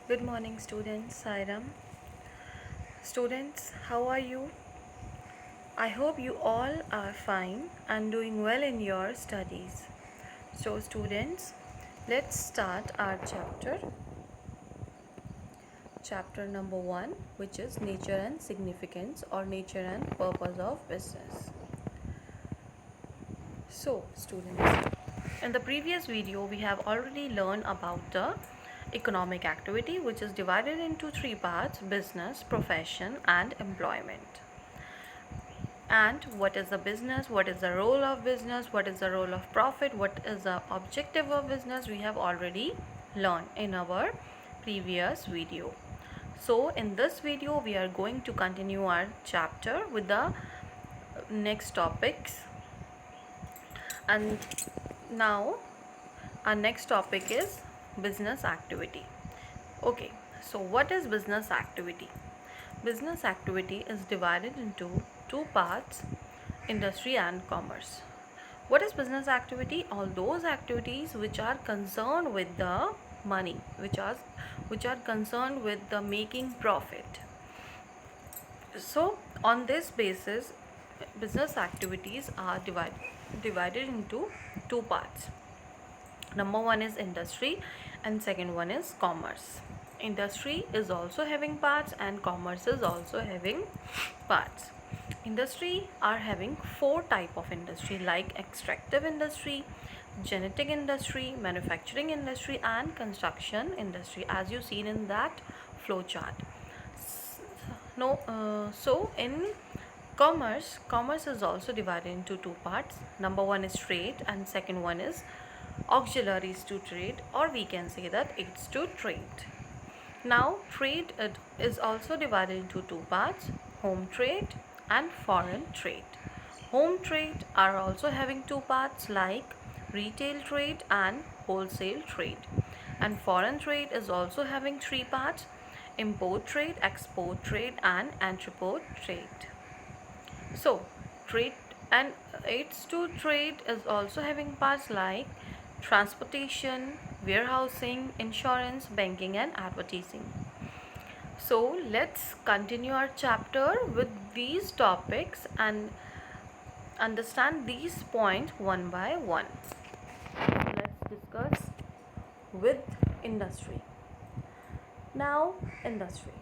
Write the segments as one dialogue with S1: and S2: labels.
S1: Good morning, students. Sairam. Students, how are you? I hope you all are fine and doing well in your studies. So, students, let's start our chapter number 1, which is nature and significance or nature and purpose of business. So, students, in the previous video, we have already learned about the economic activity, which is divided into three parts: business, profession, and employment. And what is the business, what is the role of business, what is the role of profit, what is the objective of business, we have already learned in our previous video. So in this video we are going to continue our chapter with the next topics. And now our next topic is business activity. Okay, so what is business activity? Business activity is divided into two parts: industry and commerce. What is business activity? All those activities which are concerned with the money, which are concerned with the making profit. So on this basis, business activities are divided into two parts. Number one is industry and second one is commerce. Industry is also having parts and commerce is also having parts. Industry are having four type of industry, like extractive industry, genetic industry, manufacturing industry, and construction industry, as you seen in that flow chart. No, so in commerce is also divided into two parts. Number one is trade and second one is auxiliaries to trade, or we can say that it's to trade. Now trade is also divided into two parts: home trade and foreign trade. Home trade are also having two parts, like retail trade and wholesale trade. And foreign trade is also having three parts: import trade, export trade, and entrepot trade. So trade and aids to trade is also having parts like transportation, warehousing, insurance, banking, and advertising. So let's continue our chapter with these topics and understand these points one by one. Let's discuss with industry. Now, industry.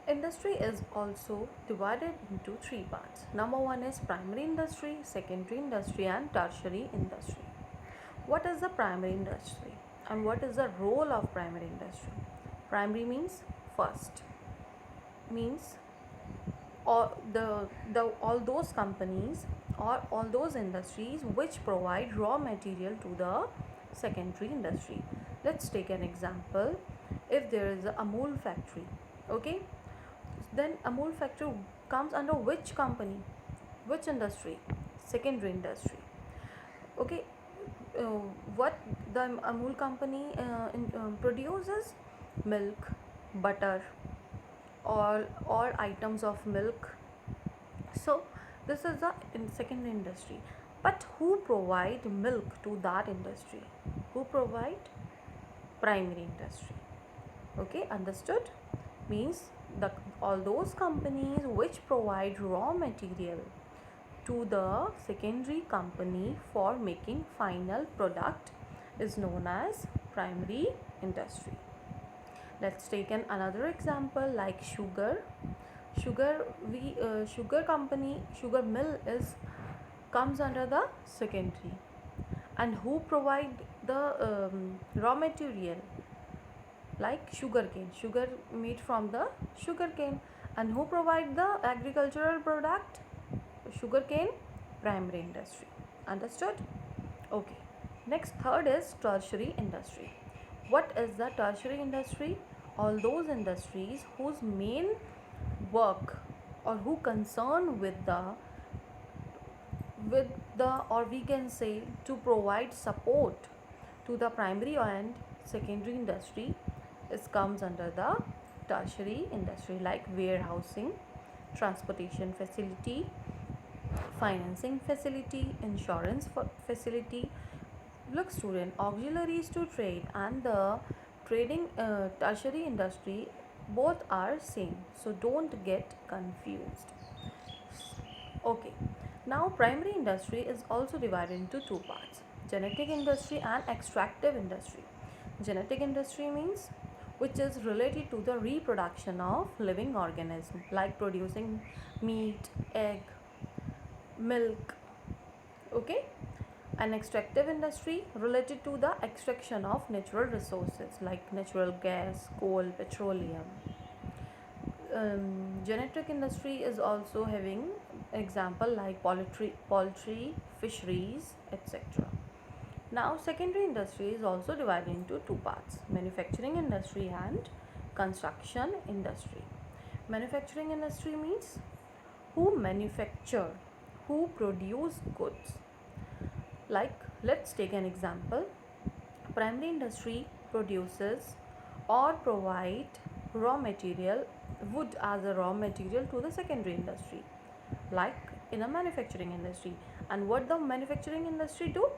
S1: Industry is also divided into three parts. Number one is primary industry, secondary industry, and tertiary industry. What is the primary industry and what is the role of primary industry? Primary means first, means all those companies or all those industries which provide raw material to the secondary industry. Let's take an example. If there is a Amul factory, okay, then Amul factory comes under which company, which industry? Secondary industry. Okay, uh, what the Amul company produces? Milk, butter, all items of milk. So this is the secondary industry. But who provide milk to that industry? Who provide? Primary industry. Okay, understood? Means the all those companies which provide raw material to the secondary company for making final product is known as primary industry. Let's take another example like sugar. Sugar company, sugar mill is comes under the secondary. And who provide the raw material? Like sugar made from the sugarcane. And who provide the agricultural product? Sugarcane, primary industry. Understood? Okay. Next, third is tertiary industry. What is the tertiary industry? All those industries whose main work or who concern with the or we can say to provide support to the primary and secondary industry is comes under the tertiary industry, like warehousing, transportation facility, financing facility, insurance facility. Look student, auxiliaries to trade and the trading, tertiary industry, both are same, so don't get confused. Okay, now primary industry is also divided into two parts: genetic industry and extractive industry. Genetic industry means which is related to the reproduction of living organism, like producing meat, egg, milk. Okay, an extractive industry related to the extraction of natural resources like natural gas, coal, petroleum. Genetic industry is also having example like poultry, fisheries, etc. Now secondary industry is also divided into two parts: manufacturing industry and construction industry. Manufacturing industry means who manufacture, who produce goods. Like, let's take an example. Primary industry produces or provide raw material, wood as a raw material to the secondary industry, like in a manufacturing industry. And what the manufacturing industry do?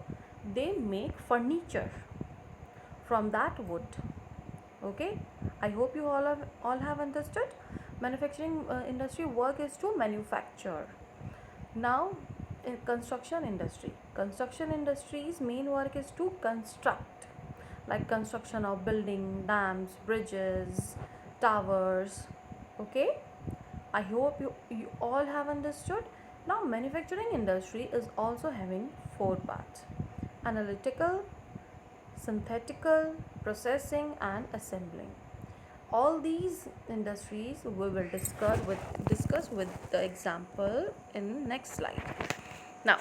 S1: They make furniture from that wood. Okay, I hope you all have understood. Manufacturing industry work is to manufacture. Now, in construction industry's main work is to construct, like construction of building, dams, bridges, towers. Okay, I hope you all have understood. Now, manufacturing industry is also having four parts: analytical, synthetical, processing, and assembling. All these industries we will discuss with the example in next slide. Now,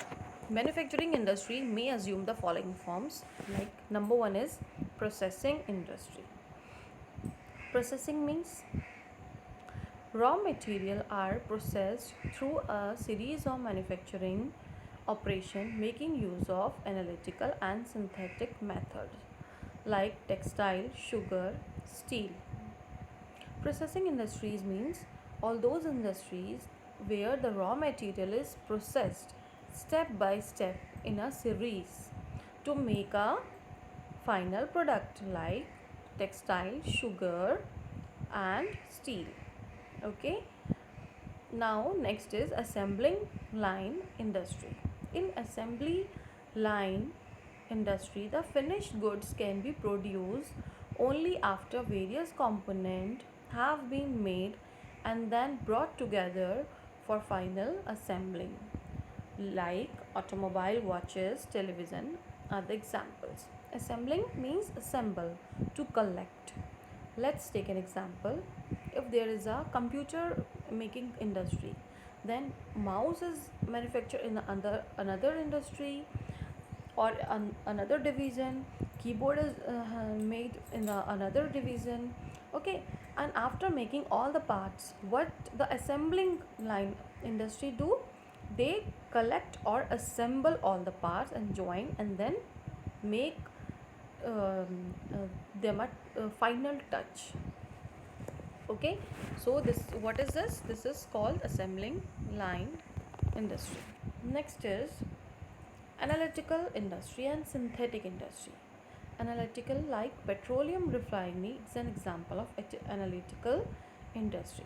S1: manufacturing industry may assume the following forms, like number one is processing industry. Processing means raw material are processed through a series of manufacturing operation making use of analytical and synthetic methods like textile, sugar, steel. Processing industries means all those industries where the raw material is processed step by step in a series to make a final product like textile, sugar, and steel. Okay, now next is assembling line industry. In assembly line industry, the finished goods can be produced only after various components have been made and then brought together for final assembling, like automobile, watches, television are the examples. Assembling means assemble, to collect. Let's take an example. If there is a computer making industry, then mouse is manufactured in another industry or another division. Keyboard is made in another division. Okay, and after making all the parts, what the assembling line industry do? They collect or assemble all the parts and join and then make them a final touch. Okay, so this, what is this? This is called assembling line industry. Next is analytical industry and synthetic industry. Analytical, like petroleum refining, is an example of analytical industry,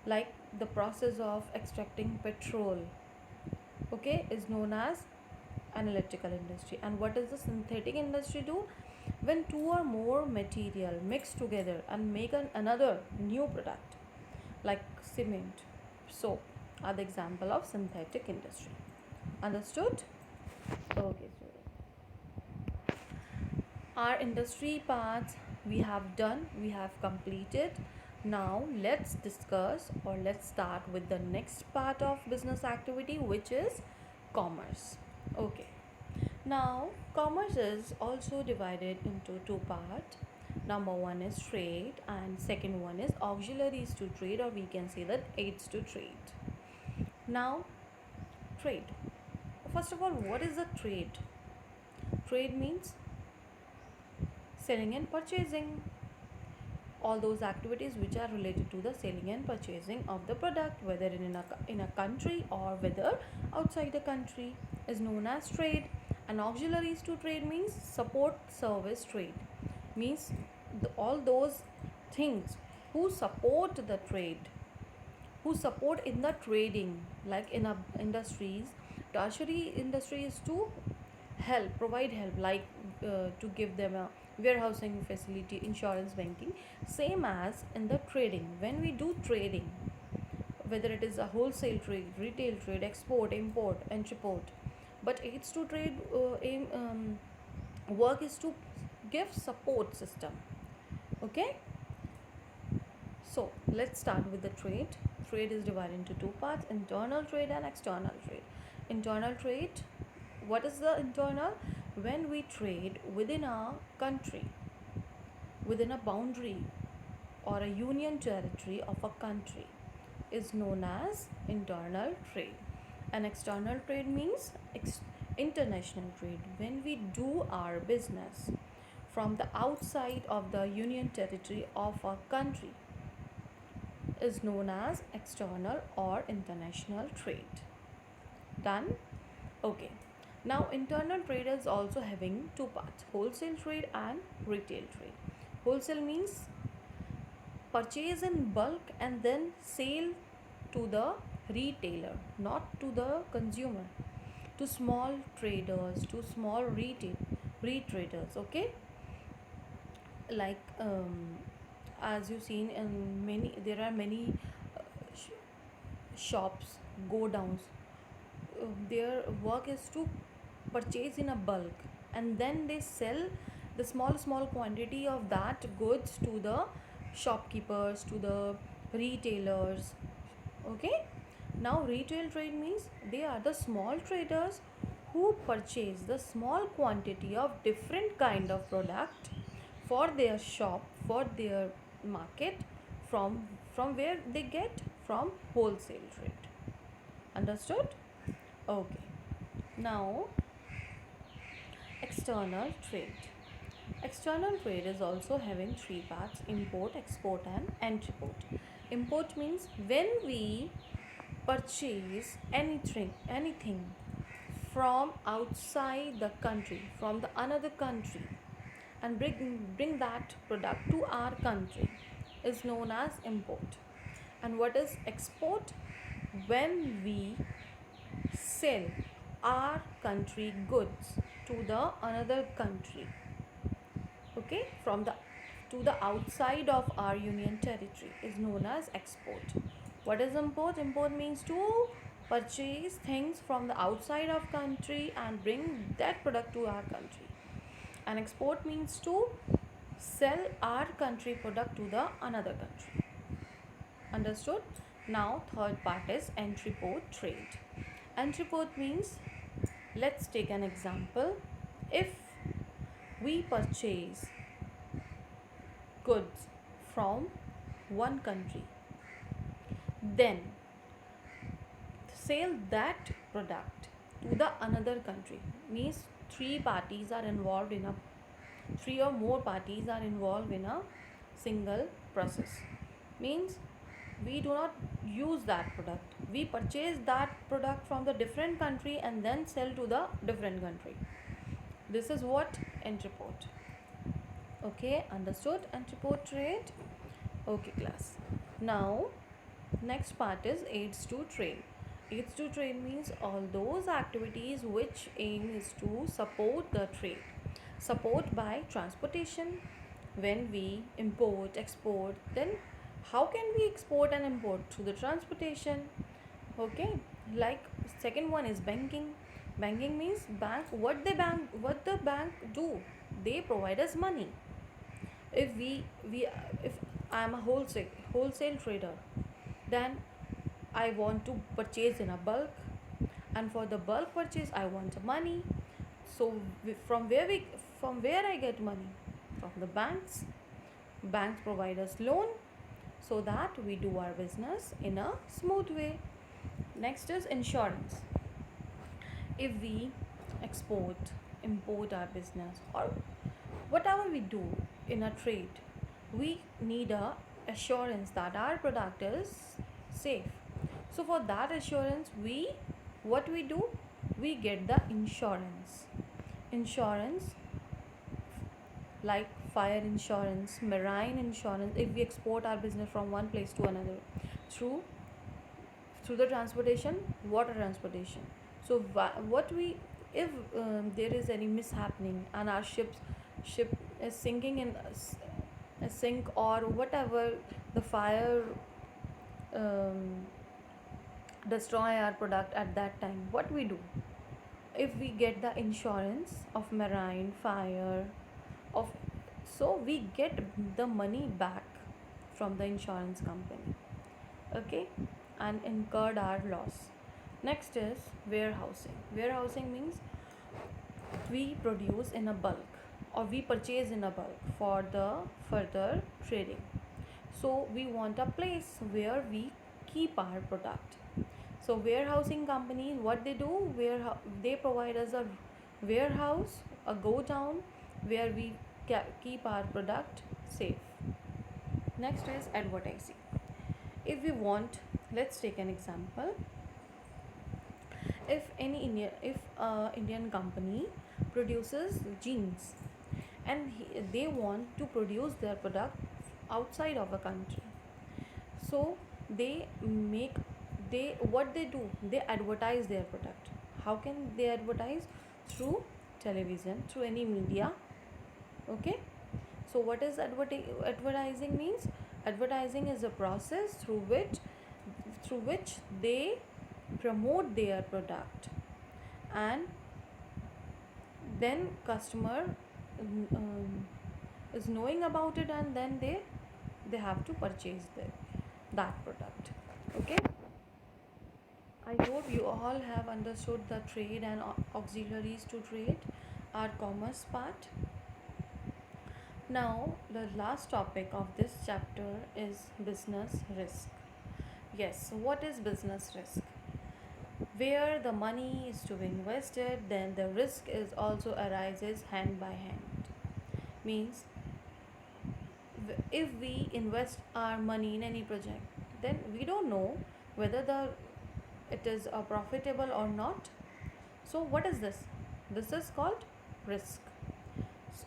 S1: like the process of extracting petrol, okay, is known as analytical industry. And what does the synthetic industry do? When two or more material mix together and make another new product, like cement, soap, are the example of synthetic industry. Understood? Okay, so our industry parts we have done, we have completed. Now let's discuss, or let's start with the next part of business activity, which is commerce. Okay, now commerce is also divided into two parts. Number one is trade and second one is auxiliaries to trade, or we can say that aids to trade. Now, trade, first of all, what is a trade? Trade means selling and purchasing, all those activities which are related to the selling and purchasing of the product, whether in a country or whether outside the country, is known as trade. And auxiliaries to trade means support service trade, means all those things who support the trade, who support in the trading, like in a industries. Tertiary industry is to help, provide help, like to give them a warehousing facility, insurance, banking. Same as in the trading, when we do trading, whether it is a wholesale trade, retail trade, export, import, entrepot, but aids to trade work is to give support system. Okay, so let's start with the trade. Trade is divided into two parts: internal trade and external trade. Internal trade, what is the internal? When we trade within a country, within a boundary or a union territory of a country, is known as internal trade. And external trade means international trade, when we do our business from the outside of the union territory of a country, is known as external or international trade. Done? Okay. Now internal trade is also having two parts: wholesale trade and retail trade. Wholesale means purchase in bulk and then sale to the retailer, not to the consumer, to small traders, to small retailers. Okay, like as you've seen in many, there are many shops, go downs. Their work is to purchase in a bulk and then they sell the small quantity of that goods to the shopkeepers, to the retailers. Okay, now retail trade means they are the small traders who purchase the small quantity of different kind of product for their shop, for their market, from where they get from wholesale trade. Understood? Okay, now external trade. External trade is also having three parts: import, export, and entrepot. Import means when we purchase anything from outside the country, from the another country, and bring that product to our country, is known as import. And what is export? When we sell our country goods to the another country, okay, from the to the outside of our union territory, is known as export. What is import? Import means to purchase things from the outside of country and bring that product to our country. And export means to sell our country product to the another country. Understood? Now third part is entrepot trade. Entrepot means, let's take an example. If we purchase goods from one country, then sell that product to the another country, means three or more parties are involved in a single process. Means we do not use that product, we purchase that product from the different country and then sell to the different country. This is what entrepot. Okay, understood? Entrepot trade. Okay, class. Now next part is aids to trade. Aids to trade means all those activities which aim is to support the trade. Support by transportation. When we import, export, then how can we export and import? Through the transportation. Okay, like second one is banking. Banking means bank, what the bank do, they provide us money. If I am a wholesale trader, then I want to purchase in a bulk, and for the bulk purchase I want money. So from where I get money? From the banks. Banks provide us loan so that we do our business in a smooth way. Next is insurance. If we export, import our business, or whatever we do in a trade, we need a assurance that our product is safe. So for that assurance, what we do, we get the insurance. Insurance, like fire insurance, marine insurance if we export our business from one place to another through the transportation, water transportation. So what we, if there is any mishappening and our ship is sinking in a sink or whatever, the fire um, destroy our product at that time, what we do? If we get the insurance of marine fire of, so we get the money back from the insurance company, okay, and incurred our loss. Next is warehousing. Warehousing means we produce in a bulk or we purchase in a bulk for the further trading. So we want a place where we keep our product. So warehousing companies, what they do, they provide us a warehouse, a go down where we keep our product safe. Next is advertising. If we want, let's take an example. If Indian company produces jeans and they want to produce their product outside of a country, so they make, they what they do, they advertise their product. How can they advertise? Through television, through any media, okay. So what is advertising means? Advertising is a process through which they promote their product, and then customer is knowing about it, and then they have to purchase that product, okay. I hope you all have understood the trade and auxiliaries to trade, our commerce part. Now the last topic of this chapter is business risk. Yes, so what is business risk? Where the money is to be invested, then the risk is also arises hand by hand. Means if we invest our money in any project, then we don't know whether it is profitable or not. So what is this? This is called risk.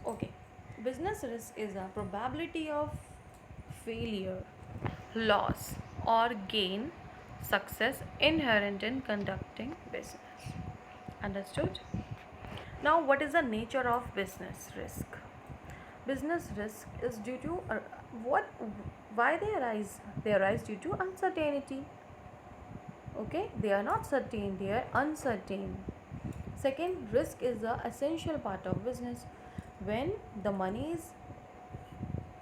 S1: Okay, business risk is a probability of failure, loss, or gain, success inherent in conducting business. Understood? Now, what is the nature of business risk? Business risk is due to what? Why they arise? They arise due to uncertainty. Okay, they are not certain; they are uncertain. Second, risk is the essential part of business. When the money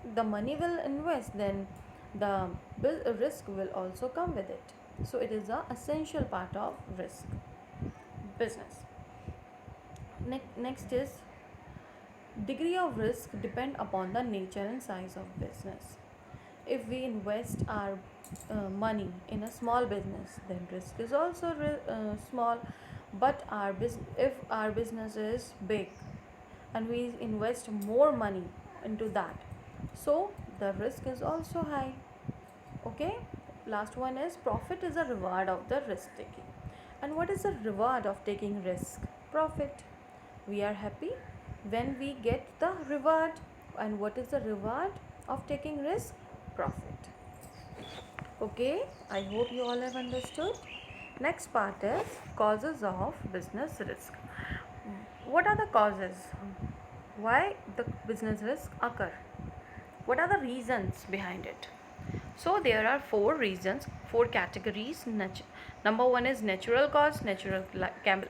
S1: will invest, then the risk will also come with it. So it is the essential part of risk business. Next is degree of risk depend upon the nature and size of business. If we invest our money in a small business, then risk is also small. But if our business is big and we invest more money into that, so the risk is also high, okay. Last one is profit is a reward of the risk taking. And what is the reward of taking risk? Profit. We are happy when we get the reward. And what is the reward of taking risk? Profit. Okay, I hope you all have understood. Next part is causes of business risk. What are the causes? Why the business risk occur? What are the reasons behind it? So there are four reasons, four categories. Number one is natural cause, natural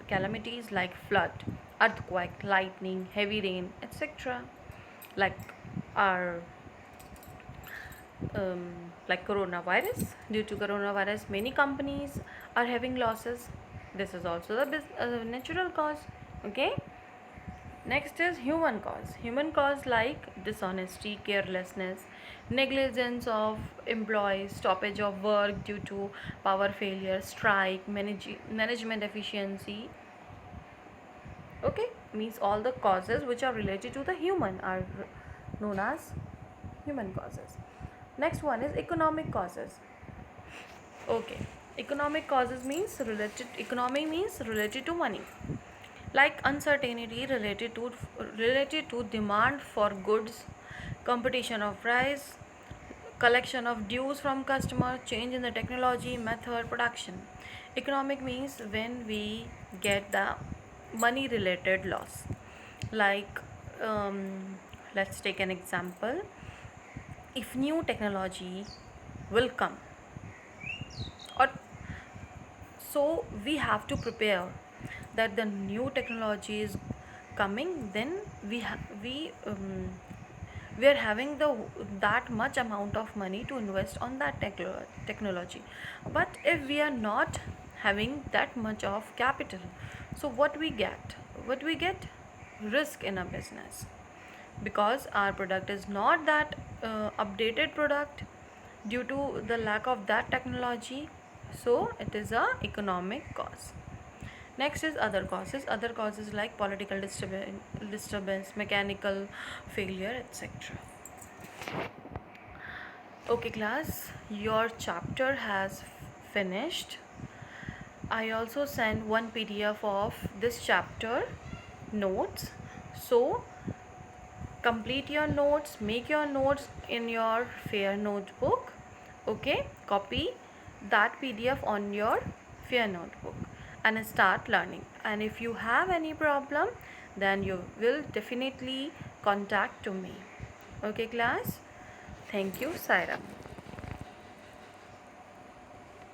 S1: calamities like flood, earthquake, lightning, heavy rain, etc. Like our like coronavirus. Due to coronavirus, many companies are having losses. This is also the natural cause. Okay. Next is human cause. Human cause like dishonesty, carelessness, negligence of employees, stoppage of work due to power failure, strike, management efficiency. Okay, means all the causes which are related to the human are known as human causes. Next one is economic causes. Okay, economic causes means related to money, like uncertainty related to demand for goods competition of price, collection of dues from customer, change in the technology, method, production. Economic means when we get the money related loss. Like, let's take an example. If new technology will come, or so we have to prepare that the new technology is coming, then we are having the that much amount of money to invest on that technology. But if we are not having that much of capital, so what we get risk in a business, because our product is not that updated product due to the lack of that technology. So it is a economic cause. Next is other causes. Other causes like political disturbance, mechanical failure, etc. Okay, class, your chapter has finished. I also sent one PDF of this chapter notes. So complete your notes, make your notes in your fair notebook. Okay, copy that PDF on your fair notebook and start learning. And if you have any problem, then you will definitely contact to me. Okay, class, thank you, Saira.